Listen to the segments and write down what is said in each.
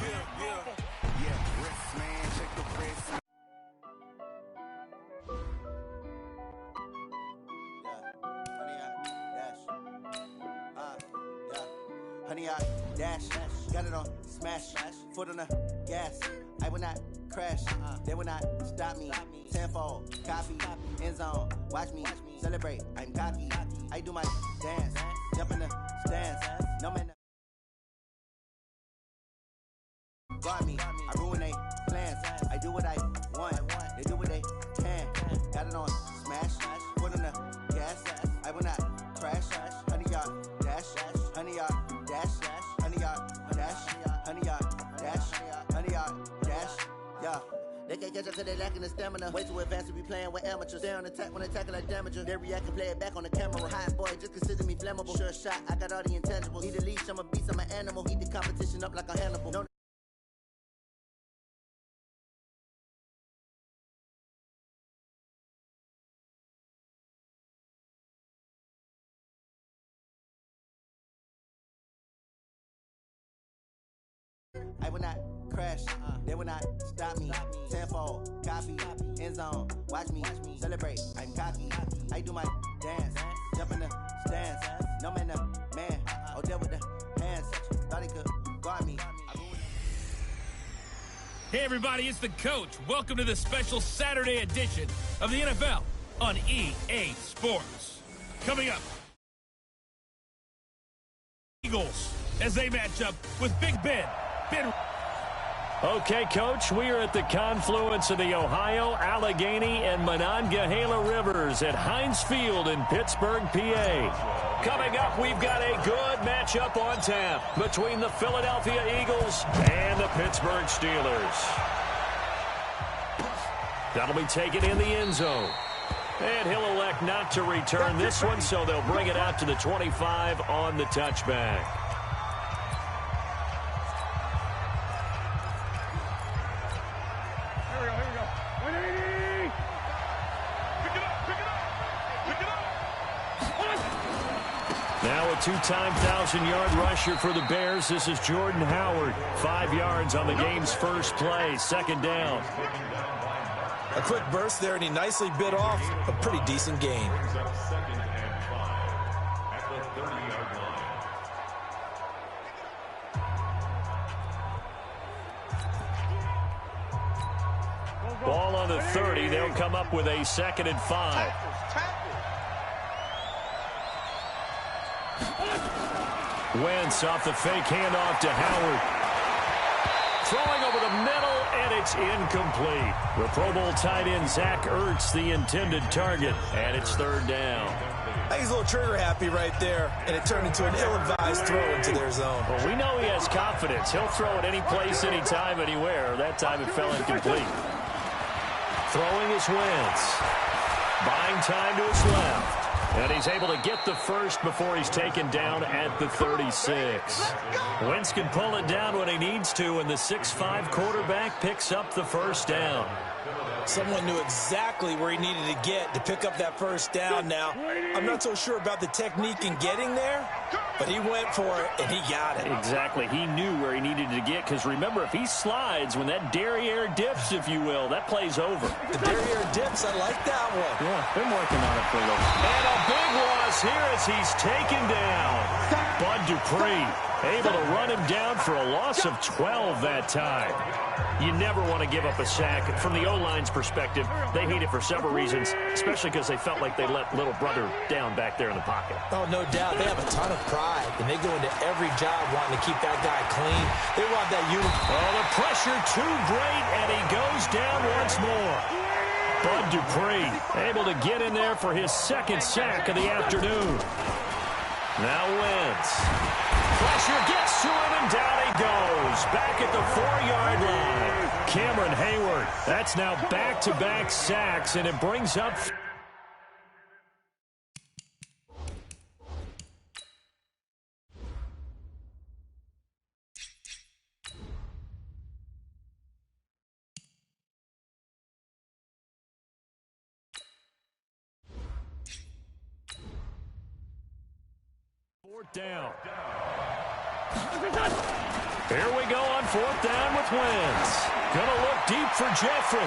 Yeah, wrist, man, check the wrist. Honey, I dash, got it on smash, foot on the gas. I will not crash, they will not stop me. Tenfold, copy, end zone, watch me celebrate. I'm cocky, I do my dance, jump in the stands. No man, guard me, I ruin they plans. I do what I want, they do what they can. Got it on smash, foot on the gas. I will not crash, honey, y'all dash, honey, y'all dash, honey, y'all dash, honey, y'all dash, honey, y'all dash, yeah. They can't catch up cause they lacking the stamina. Way too advanced to be playing with amateurs. Stay on attack when they tackle like damager. They react and play it back on the camera. Hot boy, just consider me flammable. Sure shot, I got all the intangibles. Need a leash, I'm a beast, I'm an animal. Eat the competition up like a Hannibal. No. I will not crash, they will not stop me. Tenfold, copy, end zone, watch me celebrate. I'm cocky, I do my dance, jump in the stands. No man, man, oh there with the hands. Thought he could guard me. Hey everybody, it's the coach. Welcome to the special Saturday edition of the NFL on EA Sports. Coming up, Eagles as they match up with Big Ben. Okay, Coach, we are at the confluence of the Ohio, Allegheny, and Monongahela Rivers at Heinz Field in Pittsburgh, PA. Coming up, we've got a good matchup on tap between the Philadelphia Eagles and the Pittsburgh Steelers. That'll be taken in the end zone. And he'll elect not to return this one, so they'll bring it out to the 25 on the touchback. Now a two-time 1,000-yard rusher for the Bears. This is Jordan Howard. 5 yards on the game's first play. Second down. A quick burst there, and he nicely bit off a pretty decent gain. Ball on the 30. They'll come up with a 2nd and 5. Wentz off the fake handoff to Howard. Throwing over the middle, and it's incomplete. The Pro Bowl tight end Zach Ertz, the intended target, and it's 3rd down. I think he's a little trigger happy right there, and it turned into an ill-advised throw into their zone. Well, we know he has confidence. He'll throw it any place, anytime, anywhere. That time it fell incomplete. Throwing is Wentz. Buying time to his left. And he's able to get the first before he's taken down at the 36. Wentz can pull it down when he needs to, and the 6'5" quarterback picks up the first down. Someone knew exactly where he needed to get to pick up that first down now. I'm not so sure about the technique in getting there, but he went for it, and he got it. Exactly. He knew where he needed to get, because remember, if he slides, when that derriere dips, if you will, that play's over. The derriere dips, I like that one. Yeah, been working on it for a little. And a big loss here as he's taken down. Bud Dupree able to run him down for a loss of 12 that time. You never want to give up a sack. From the O-line's perspective, they hate it for several reasons, especially because they felt like they let little brother down back there in the pocket. Oh, no doubt. They have a ton of pride, and they go into every job wanting to keep that guy clean. They want that uniform. Oh, the pressure too great, and he goes down once more. Bud Dupree able to get in there for his 2nd sack of the afternoon. Now Wentz. Pressure gets to him, and down he goes. Back at the 4-yard line. Cameron Hayward. That's now back-to-back sacks, and it brings up... down. Here we go on fourth down with Wentz. Going to look deep for Jeffrey.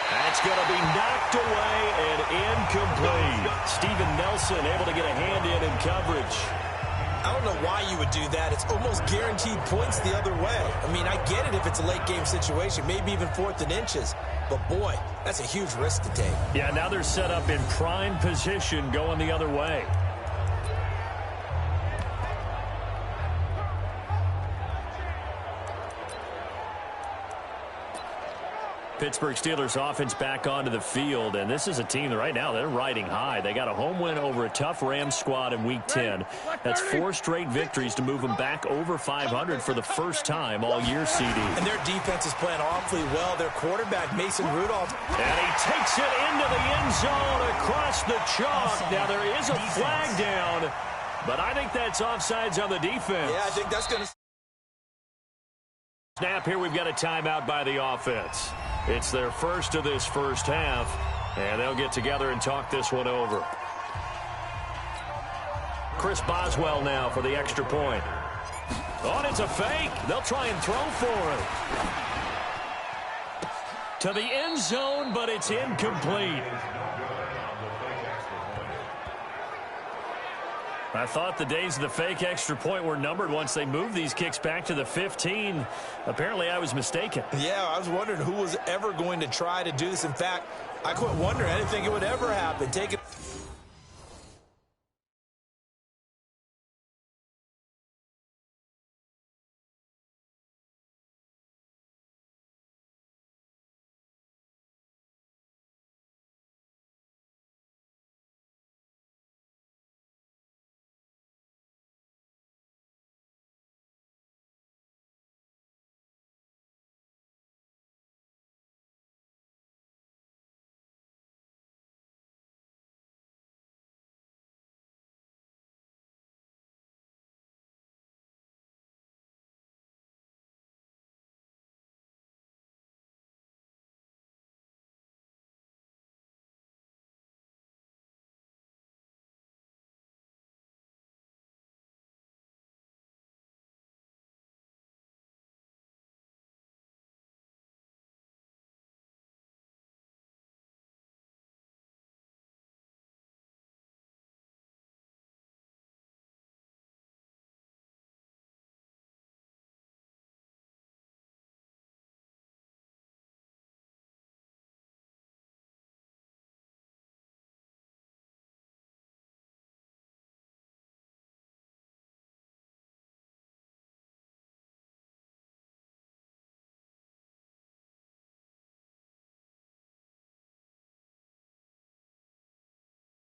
That's going to be knocked away and incomplete. Steven Nelson able to get a hand in coverage. I don't know why you would do that. It's almost guaranteed points the other way. I mean, I get it if it's a late-game situation, maybe even 4th and inches. But, boy, that's a huge risk to take. Yeah, now they're set up in prime position going the other way. Pittsburgh Steelers offense back onto the field, and this is a team that right now they're riding high. They got a home win over a tough Rams squad in Week 10. That's 4 straight victories to move them back over 500 for the first time all year, CD. And their defense is playing awfully well. Their quarterback, Mason Rudolph. And he takes it into the end zone across the chalk. Now there is a flag down, but I think that's offsides on the defense. Yeah, I think that's going to... Snap here, we've got a timeout by the offense. It's their first of this first half, and they'll get together and talk this one over. Chris Boswell now for the extra point. Oh, and it's a fake. They'll try and throw for it. To the end zone, but it's incomplete. I thought the days of the fake extra point were numbered once they moved these kicks back to the 15. Apparently, I was mistaken. Yeah, I was wondering who was ever going to try to do this. In fact, I quit wondering. I didn't think it would ever happen. Take it.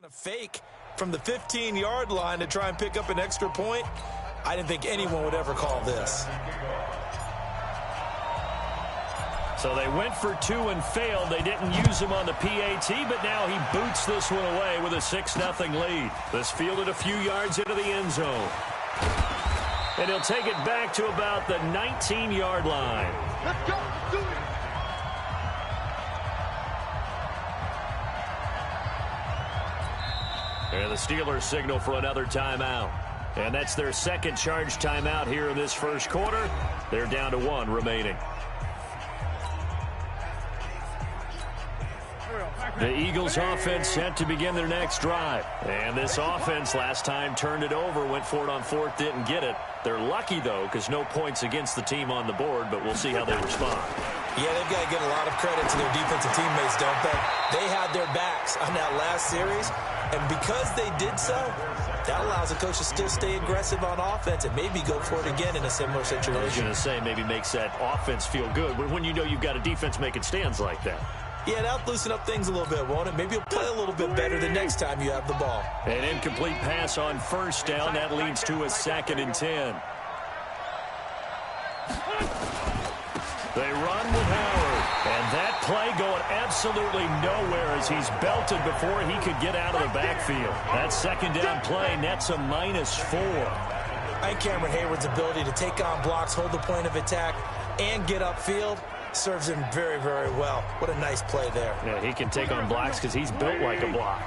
A fake from the 15-yard line to try and pick up an extra point. I didn't think anyone would ever call this. So they went for 2 and failed. They didn't use him on the PAT, but now he boots this one away with a 6-0 lead. This fielded a few yards into the end zone. And he'll take it back to about the 19-yard line. Let's go. Do it. And the Steelers signal for another timeout. And that's their second charge timeout here in this first quarter. They're down to 1 remaining. The Eagles offense set to begin their next drive. And this offense last time turned it over, went for it on 4th, didn't get it. They're lucky, though, because no points against the team on the board, but we'll see how they respond. Yeah, they've got to give a lot of credit to their defensive teammates, don't they? They had their backs on that last series, and because they did so, that allows the coach to still stay aggressive on offense and maybe go for it again in a similar situation. I was going to say, maybe makes that offense feel good when you know you've got a defense making stands like that. Yeah, that'll loosen up things a little bit, won't it? Maybe you'll play a little bit better the next time you have the ball. An incomplete pass on first down. That leads to a 2nd and 10. They run with Howard. And that play going absolutely nowhere as he's belted before he could get out of the backfield. That 2nd down play nets a -4. I think Cameron Hayward's ability to take on blocks, hold the point of attack, and get upfield serves him very, very well. What a nice play there. Yeah, he can take on blocks because he's built like a block.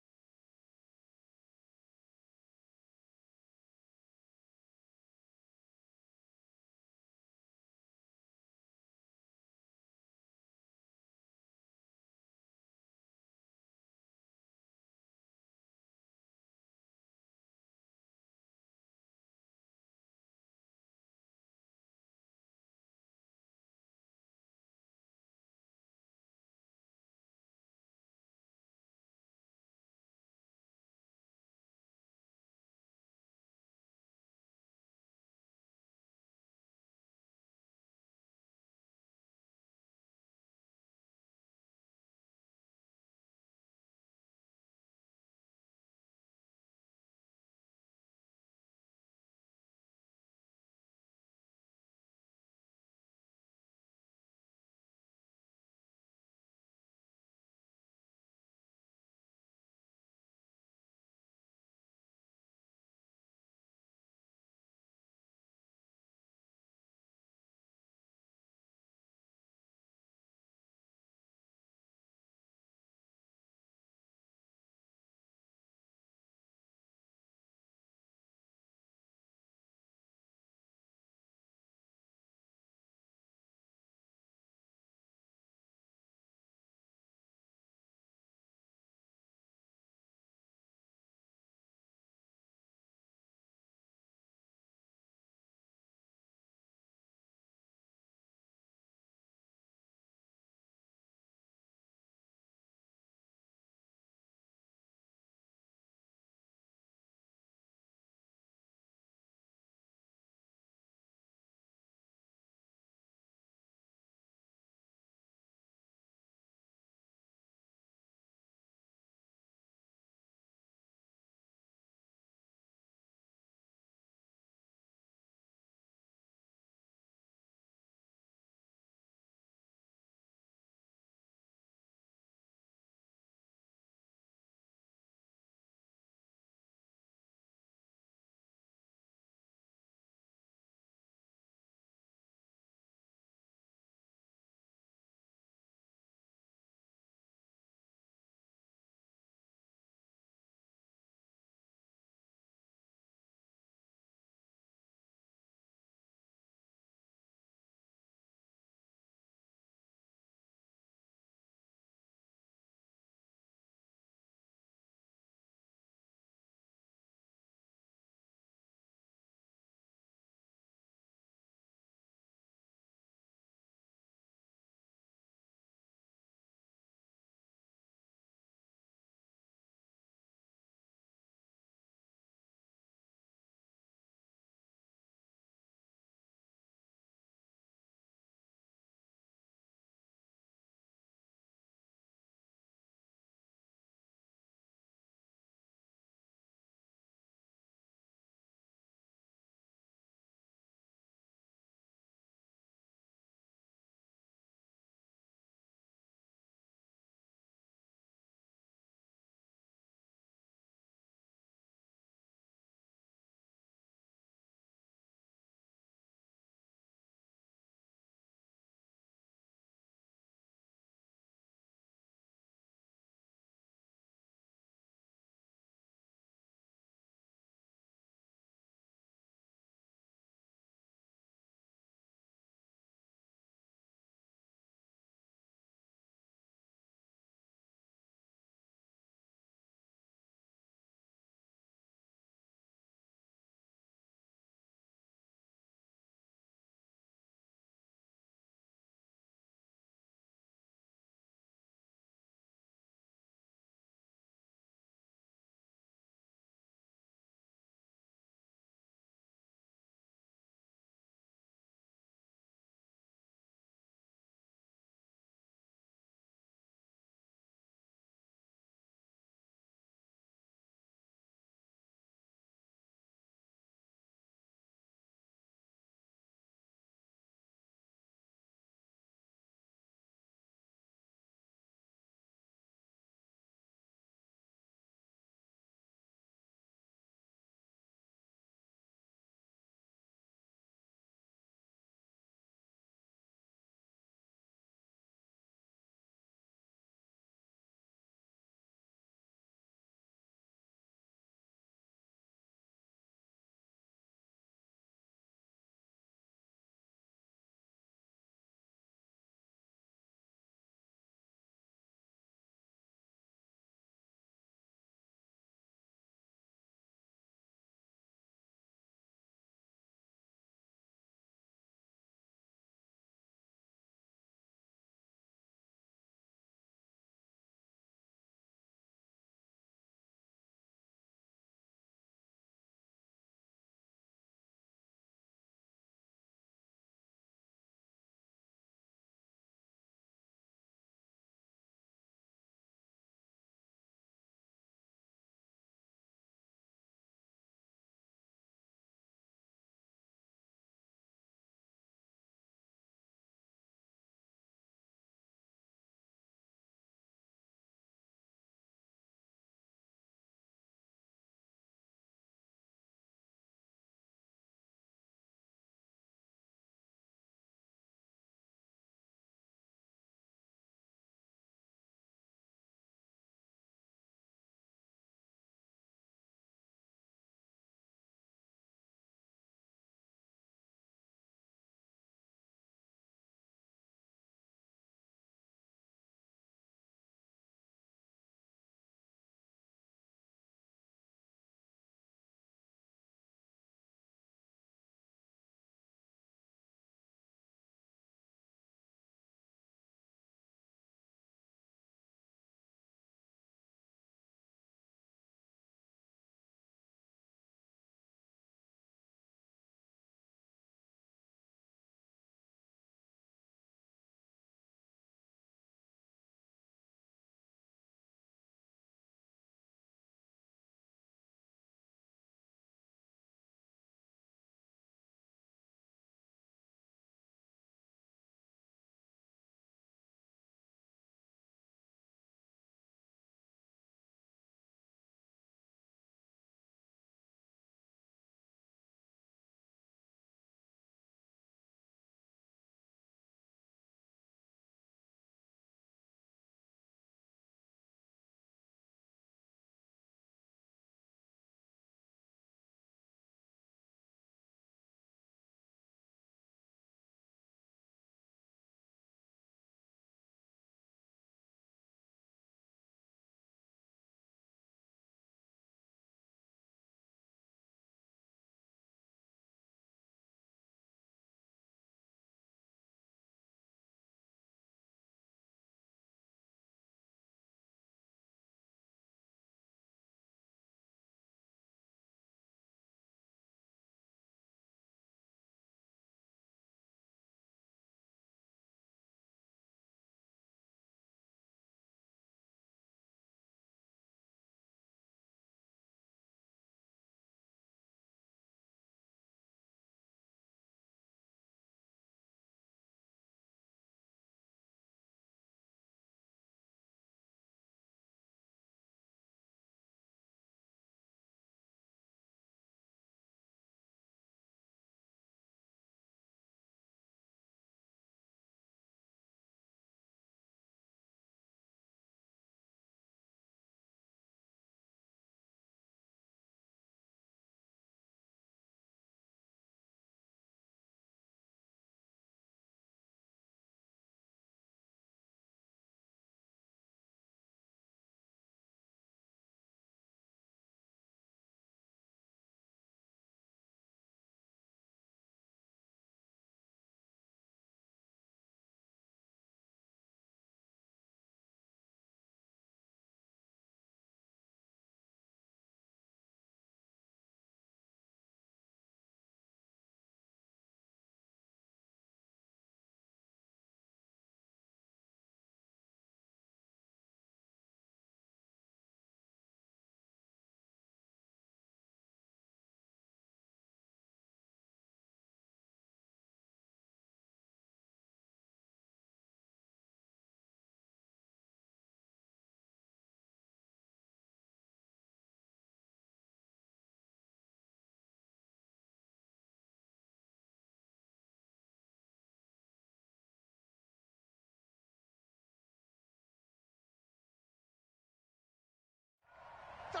On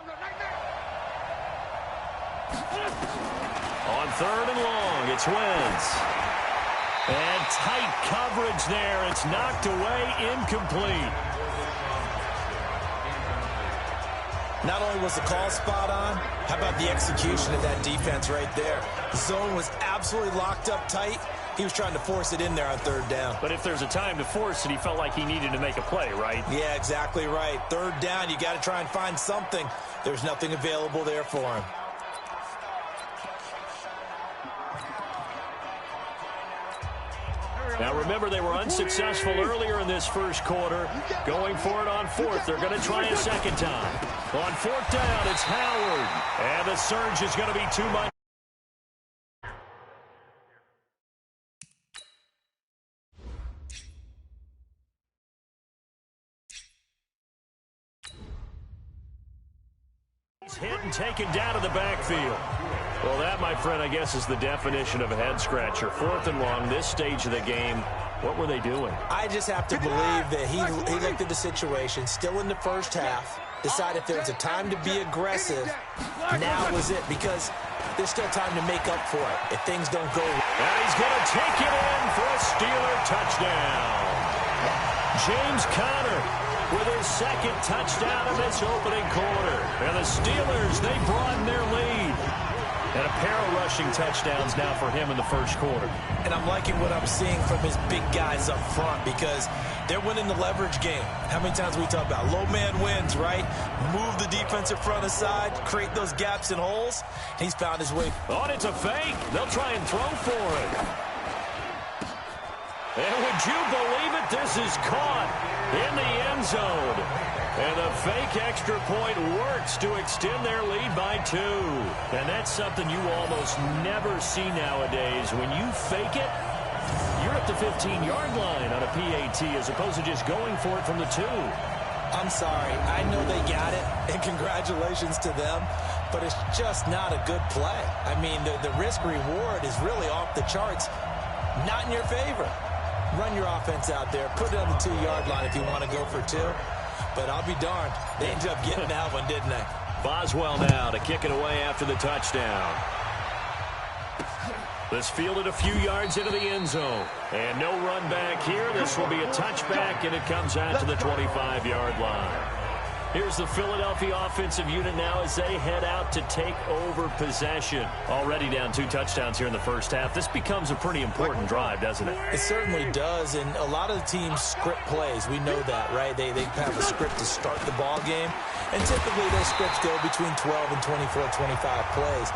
3rd and long, it's Wentz. And tight coverage there. It's knocked away, incomplete. Not only was the call spot on, how about the execution of that defense right there? The zone was absolutely locked up tight. He was trying to force it in there on 3rd down. But if there's a time to force it, he felt like he needed to make a play, right? Yeah, exactly right. 3rd down, you got to try and find something. There's nothing available there for him. Now, remember, they were unsuccessful earlier in this first quarter. Going for it on 4th. They're going to try a second time. On 4th down, it's Howard. And the surge is going to be too much. He's hit and taken down to the backfield. Well, that, my friend, I guess is the definition of a head-scratcher. 4th and long, this stage of the game. What were they doing? I just have to believe that he looked at the situation, still in the first half, decided if there was a time to be aggressive, now was it, because there's still time to make up for it if things don't go well. And he's going to take it in for a Steeler touchdown. James Conner with his 2nd touchdown of this opening quarter. And the Steelers, they broaden their lead. And a pair of rushing touchdowns now for him in the first quarter. And I'm liking what I'm seeing from his big guys up front because they're winning the leverage game. How many times we talk about low man wins, right? Move the defensive front aside, create those gaps and holes. He's found his way. Oh, and it's a fake. They'll try and throw for it. And would you believe it? This is caught in the end zone. And the fake extra point works to extend their lead by 2. And that's something you almost never see nowadays. When you fake it, you're at the 15-yard line on a PAT as opposed to just going for it from the 2. I'm sorry. I know they got it, and congratulations to them, but it's just not a good play. I mean, the risk-reward is really off the charts, not in your favor. Run your offense out there. Put it on the 2-yard line if you want to go for 2. But I'll be darned. They ended up getting that one, didn't they? Boswell now to kick it away after the touchdown. This fielded a few yards into the end zone. And no run back here. This will be a touchback, and it comes out to the 25-yard line. Here's the Philadelphia offensive unit now as they head out to take over possession. Already down 2 touchdowns here in the first half. This becomes a pretty important drive, doesn't it? It certainly does, and a lot of the teams script plays. We know that, right? They have a script to start the ball game, and typically those scripts go between 12 and 24, 25 plays.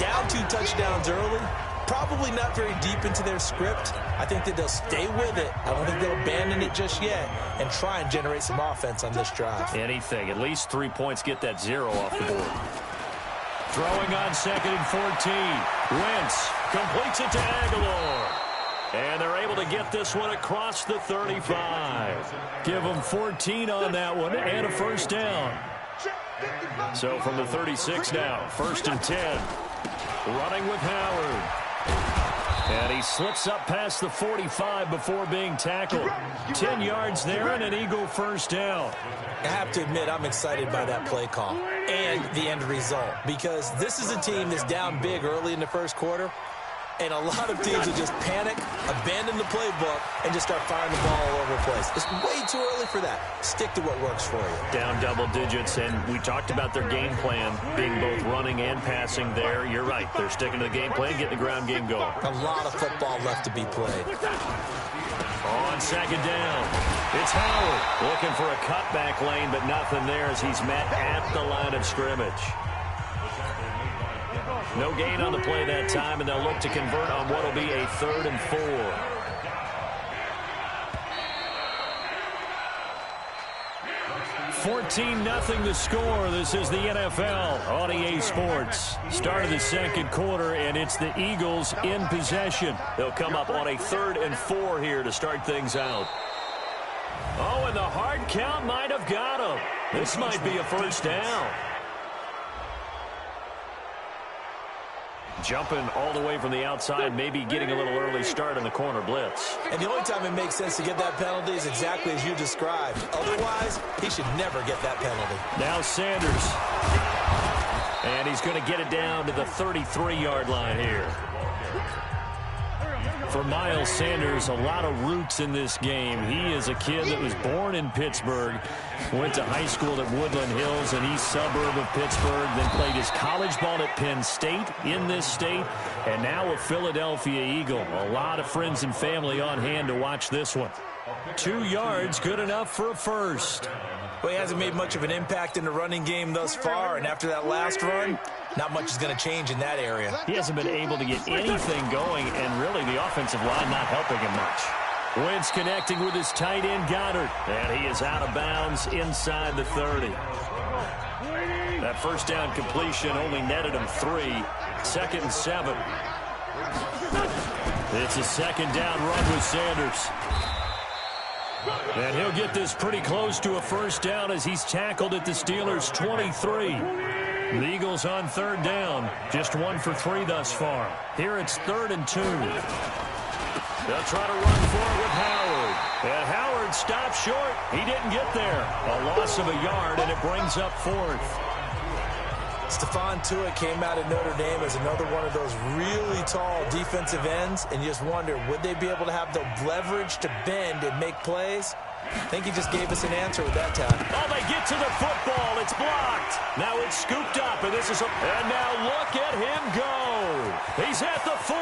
Down 2 touchdowns early, probably not very deep into their script. I think that they'll stay with it. I don't think they'll abandon it just yet and try and generate some offense on this drive. Anything. At least 3 points, get that 0 off the board. Throwing on 2nd and 14. Wentz completes it to Aguilar. And they're able to get this one across the 35. Give them 14 on that one and a first down. So from the 36 now, 1st and 10. Running with Howard. And he slips up past the 45 before being tackled. 10 yards there and an Eagle first down. I have to admit, I'm excited by that play call and the end result because this is a team that's down big early in the first quarter, and a lot of teams will just panic, abandon the playbook, and just start firing the ball all over the place. It's way too early for that. Stick to what works for you. Down double digits, and we talked about their game plan being both running and passing there. You're right. They're sticking to the game plan, getting the ground game going. A lot of football left to be played. On 2nd down, it's Howard looking for a cutback lane, but nothing there as he's met at the line of scrimmage. No gain on the play that time, and they'll look to convert on what will be a 3rd and 4. $14-0 the score. This is the NFL on EA Sports. Start of the second quarter, and it's the Eagles in possession. They'll come up on a 3rd and 4 here to start things out. Oh, and the hard count might have got him. This might be a first down. Jumping all the way from the outside, maybe getting a little early start in the corner blitz. And the only time it makes sense to get that penalty is exactly as you described. Otherwise, he should never get that penalty. Now Sanders. And he's going to get it down to the 33-yard line here. For Miles Sanders, a lot of roots in this game. He is a kid that was born in Pittsburgh, went to high school at Woodland Hills, an east suburb of Pittsburgh, then played his college ball at Penn State in this state, and now a Philadelphia Eagle. A lot of friends and family on hand to watch this one. 2 yards, good enough for a first. Well, he hasn't made much of an impact in the running game thus far, and after that last run, not much is going to change in that area. He hasn't been able to get anything going, and really the offensive line not helping him much. Wentz connecting with his tight end, Goddard, and he is out of bounds inside the 30. That first down completion only netted him 3. 2nd and 7. It's a second down run with Sanders. And he'll get this pretty close to a first down as he's tackled at the Steelers' 23. The Eagles on 3rd down. Just 1 for 3 thus far. Here it's 3rd and 2. They'll try to run for it with Howard. And Howard stops short. He didn't get there. A loss of a yard, and it brings up 4th. Stephon Tuitt came out of Notre Dame as another one of those really tall defensive ends, and you just wonder, would they be able to have the leverage to bend and make plays? I think he just gave us an answer with that time. Oh, they get to the football. It's blocked. Now it's scooped up, and this is and now look at him go. He's at the 40,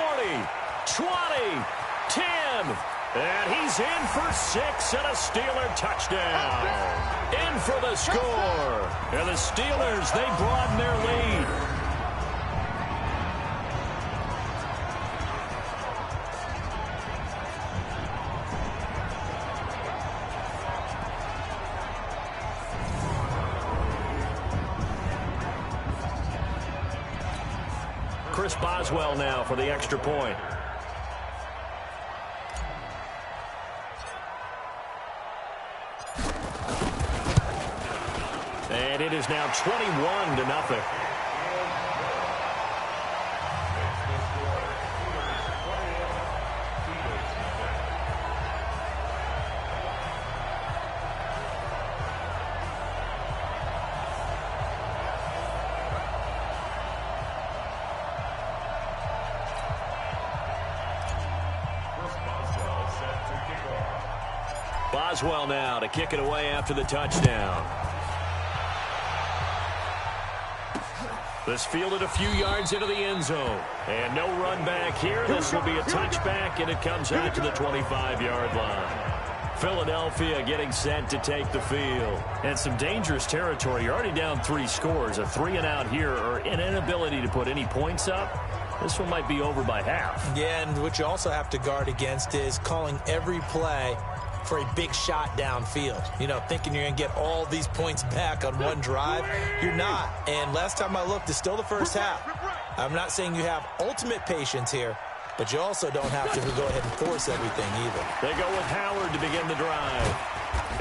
20, 10, and he's in for 6 and a Steeler touchdown. In for the score. And the Steelers, they broaden their lead. Chris Boswell now for the extra point. And it is now 21-0. Boswell now to kick it away after the touchdown. This fielded a few yards into the end zone. And no run back here. This will be a touchback, and it comes out to the 25-yard line. Philadelphia getting set to take the field. And some dangerous territory. You're already down 3 scores. A 3-and-out here, or an inability to put any points up. This one might be over by half. Yeah, and what you also have to guard against is calling every play for a big shot downfield. You know, thinking you're going to get all these points back on one drive. You're not. And last time I looked, it's still the first half. I'm not saying you have ultimate patience here, but you also don't have to go ahead and force everything either. They go with Howard to begin the drive.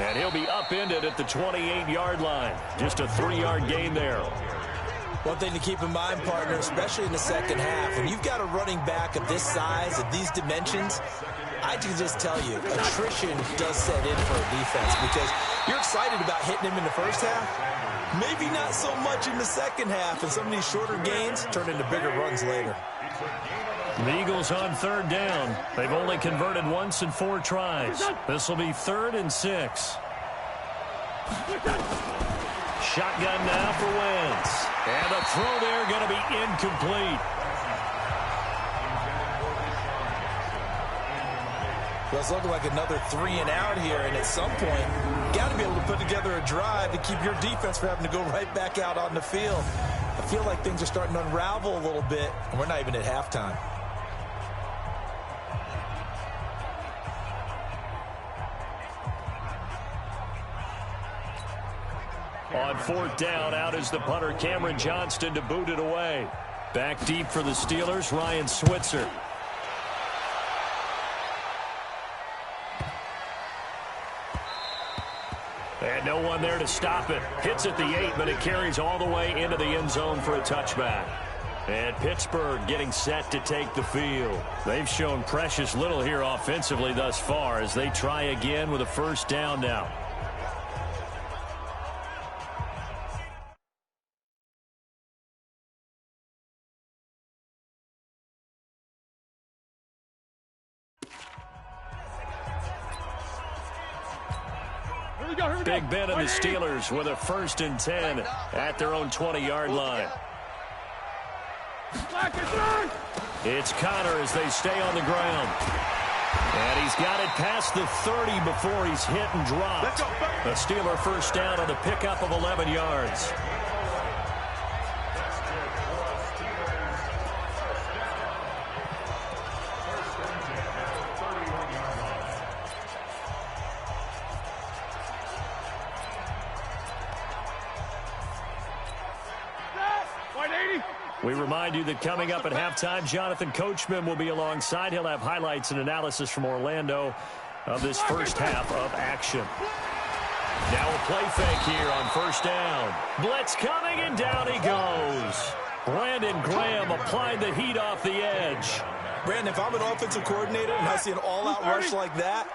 And he'll be upended at the 28-yard line. Just a 3-yard gain there. One thing to keep in mind, partner, especially in the second half, when you've got a running back of this size, of these dimensions, I can just tell you, attrition does set in for a defense because you're excited about hitting him in the first half. Maybe not so much in the second half, and some of these shorter gains turn into bigger runs later. The Eagles on 3rd down. They've only converted once in 4 tries. This will be 3rd and 6. Shotgun now for Wentz. And the throw there going to be incomplete. Well, it's looking like another 3-and-out here, and at some point, you got to be able to put together a drive to keep your defense from having to go right back out on the field. I feel like things are starting to unravel a little bit, and we're not even at halftime. On 4th down, out is the punter, Cameron Johnston, to boot it away. Back deep for the Steelers, Ryan Switzer. And no one there to stop it. Hits at the 8, but it carries all the way into the end zone for a touchback. And Pittsburgh getting set to take the field. They've shown precious little here offensively thus far as they try again with a first down now. Big Ben and the Steelers with a 1st and 10 at their own 20-yard line. It's Connor as they stay on the ground. And he's got it past the 30 before he's hit and dropped. A Steeler first down on the pickup of 11 yards. We remind you that coming up at halftime, Jonathan Coachman will be alongside. He'll have highlights and analysis from Orlando of this first half of action. Now a play fake here on first down. Blitz coming, and down he goes. Brandon Graham applying the heat off the edge. Brandon, if I'm an offensive coordinator and I see an all-out rush like that,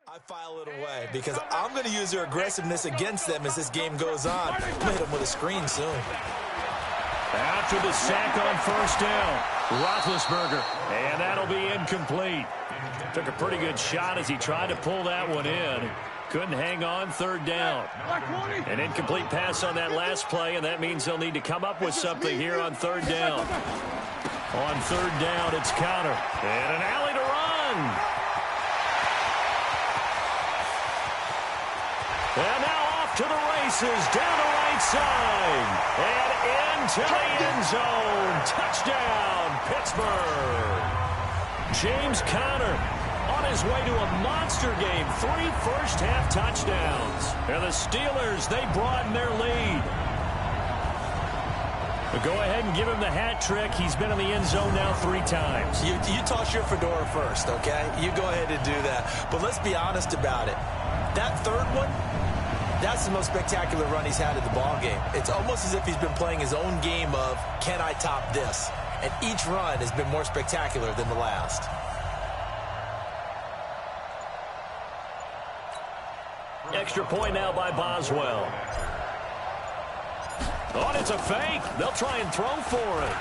I file it away because I'm going to use their aggressiveness against them as this game goes on. I'm going to hit them with a screen soon. After the sack on first down, Roethlisberger, and that'll be incomplete. Took a pretty good shot as he tried to pull that one in. Couldn't hang on, third down. An incomplete pass on that last play, and that means they'll need to come up with something here on third down. On third down, it's Connor. And an alley to run. And now off to the races, down the right side, and into the end zone. Touchdown, Pittsburgh. James Conner on his way to a monster game, 3 first-half touchdowns. And the Steelers, they broaden their lead. Go ahead and give him the hat trick. He's been in the end zone now 3 times. You toss your fedora first, okay? You go ahead and do that. But let's be honest about it. That third one, that's the most spectacular run he's had in the ballgame. It's almost as if he's been playing his own game of, can I top this? And each run has been more spectacular than the last. Extra point now by Boswell. Oh, and it's a fake. They'll try and throw for it.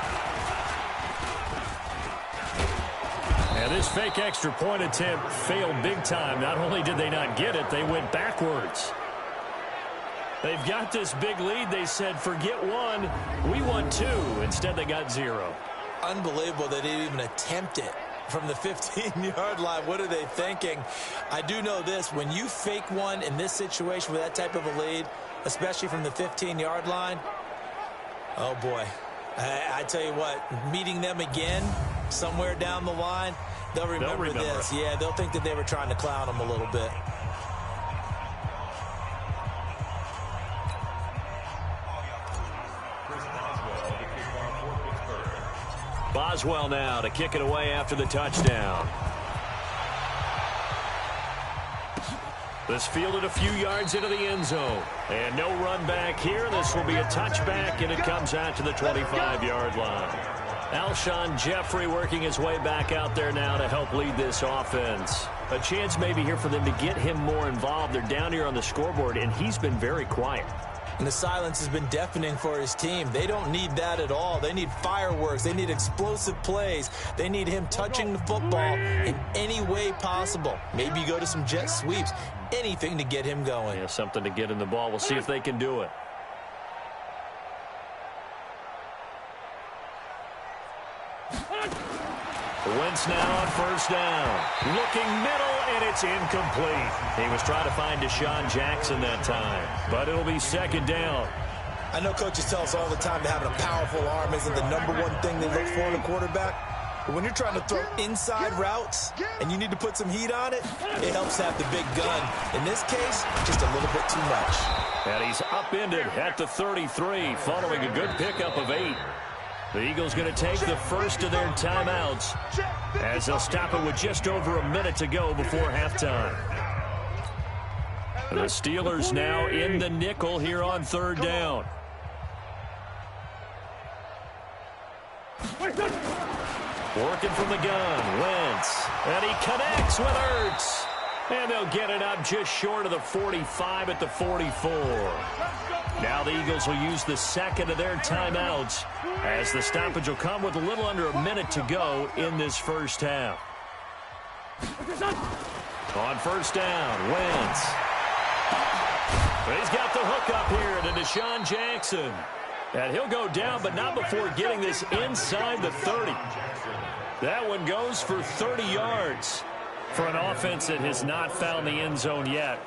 And this fake extra point attempt failed big time. Not only did they not get it, they went backwards. They've got this big lead. They said, forget 1. We want 2. Instead, they got 0. Unbelievable they didn't even attempt it from the 15-yard line. What are they thinking? I do know this. When you fake one in this situation with that type of a lead, especially from the 15-yard line, oh, boy. I tell you what, meeting them again somewhere down the line, they'll remember this. Yeah, they'll think that they were trying to clown them a little bit. Boswell now to kick it away after the touchdown. This fielded a few yards into the end zone. And no run back here. This will be a touchback, and it comes out to the 25-yard line. Alshon Jeffrey working his way back out there now to help lead this offense. A chance maybe here for them to get him more involved. They're down here on the scoreboard, and he's been very quiet. And the silence has been deafening for his team. They don't need that at all. They need fireworks. They need explosive plays. They need him touching the football in any way possible. Maybe go to some jet sweeps. Anything to get him going. Yeah, something to get in the ball. We'll see if they can do it. Wentz now on first down. Looking middle, and it's incomplete. He was trying to find Deshaun Jackson that time, but it'll be second down. I know coaches tell us all the time that having a powerful arm isn't the #1 thing they look for in a quarterback. But when you're trying to throw inside routes and you need to put some heat on it, it helps have the big gun. In this case, just a little bit too much. And he's upended at the 33, following a good pickup of 8. The Eagles going to take the first of their timeouts as they'll stop it with just over a minute to go before halftime. The Steelers now in the nickel here on third down. Working from the gun, Wentz. And he connects with Ertz. And they'll get it up just short of the 45 at the 44. Now the Eagles will use the second of their timeouts as the stoppage will come with a little under a minute to go in this first half. On first down, Wentz. He's got the hook up here to Deshaun Jackson. And he'll go down, but not before getting this inside the 30. That one goes for 30 yards. For an offense that has not found the end zone yet,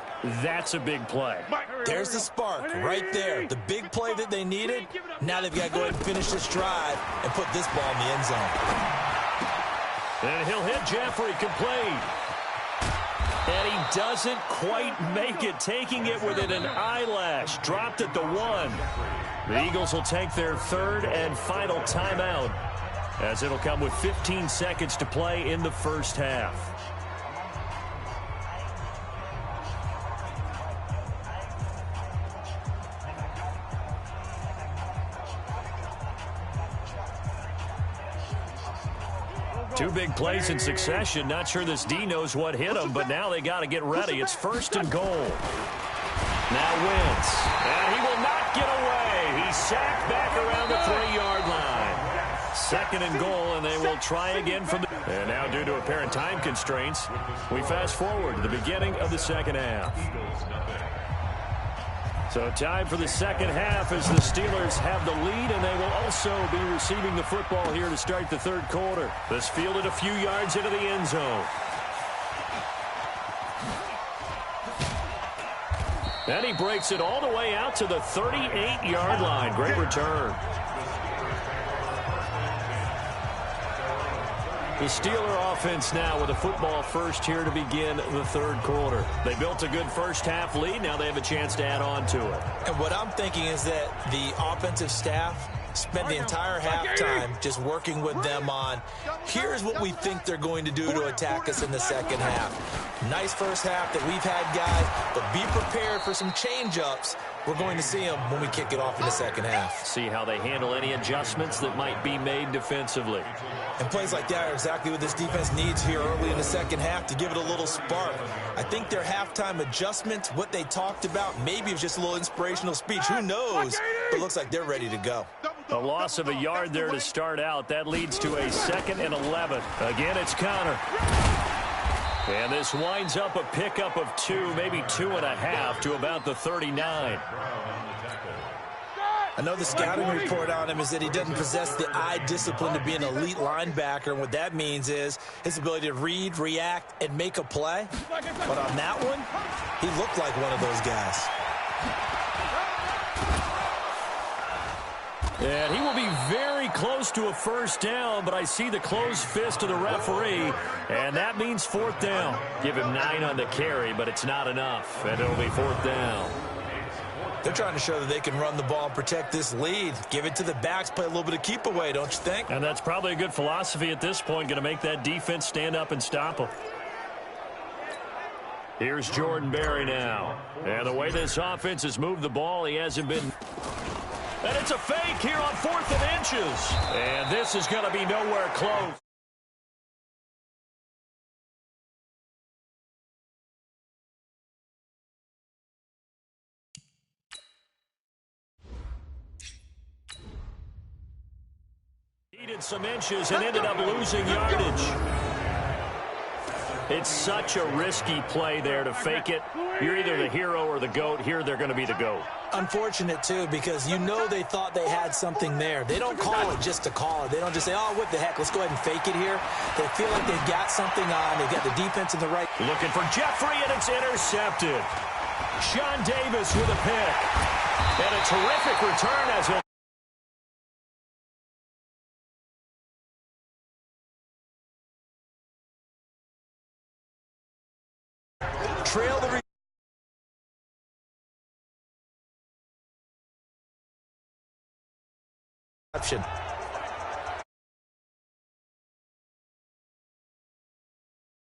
that's a big play. There's the spark right there. The big play that they needed. Now they've got to go ahead and finish this drive and put this ball in the end zone. And he'll hit Jeffrey complete. And he doesn't quite make it, taking it within an eyelash. Dropped at the 1. The Eagles will take their third and final timeout as it'll come with 15 seconds to play in the first half. Two big plays in succession. Not sure this D knows what hit him, but now they got to get ready. It's first and goal. Now Wentz. And he will not get away. He's sacked back around the 3-yard line. Second and goal, and they will try again from the... And now due to apparent time constraints, we fast forward to the beginning of the second half. So time for the second half as the Steelers have the lead, and they will also be receiving the football here to start the third quarter. This fielded a few yards into the end zone. And he breaks it all the way out to the 38-yard line. Great return. The Steeler offense now with a football first here to begin the third quarter. They built a good first half lead. Now they have a chance to add on to it. And what I'm thinking is that the offensive staff spent the entire halftime just working with them on, here's what we think they're going to do to attack us in the second half. Nice first half that we've had, guys, but be prepared for some change-ups. We're going to see them when we kick it off in the second half. See how they handle any adjustments that might be made defensively. And plays like that are exactly what this defense needs here early in the second half to give it a little spark. I think their halftime adjustments, what they talked about, maybe it was just a little inspirational speech. Who knows? But it looks like they're ready to go. A loss of a yard there to start out. That leads to a 2nd and 11. Again, it's Connor. And this winds up a pickup of 2, maybe 2.5 to about the 39. I know the scouting report on him is that he doesn't possess the eye discipline to be an elite linebacker, and what that means is his ability to read, react, and make a play. But on that one, he looked like one of those guys. And he will be very close to a first down, but I see the closed fist of the referee, and that means 4th down. Give him 9 on the carry, but it's not enough, and it'll be 4th down. They're trying to show that they can run the ball and protect this lead. Give it to the backs, play a little bit of keep away, don't you think? And that's probably a good philosophy at this point, going to make that defense stand up and stop them. Here's Jordan Berry now. And the way this offense has moved the ball, he hasn't been... And it's a fake here on 4th and inches. And this is going to be nowhere close. Needed some inches and ended up losing yardage. It's such a risky play there to fake it. You're either the hero or the GOAT. Here they're going to be the GOAT. Unfortunate, too, because you know they thought they had something there. They don't call it just to call it. They don't just say, oh, what the heck, let's go ahead and fake it here. They feel like they've got something on. They've got the defense in the right. Looking for Jeffrey, and it's intercepted. Sean Davis with a pick. And a terrific return as he'll trail the reception.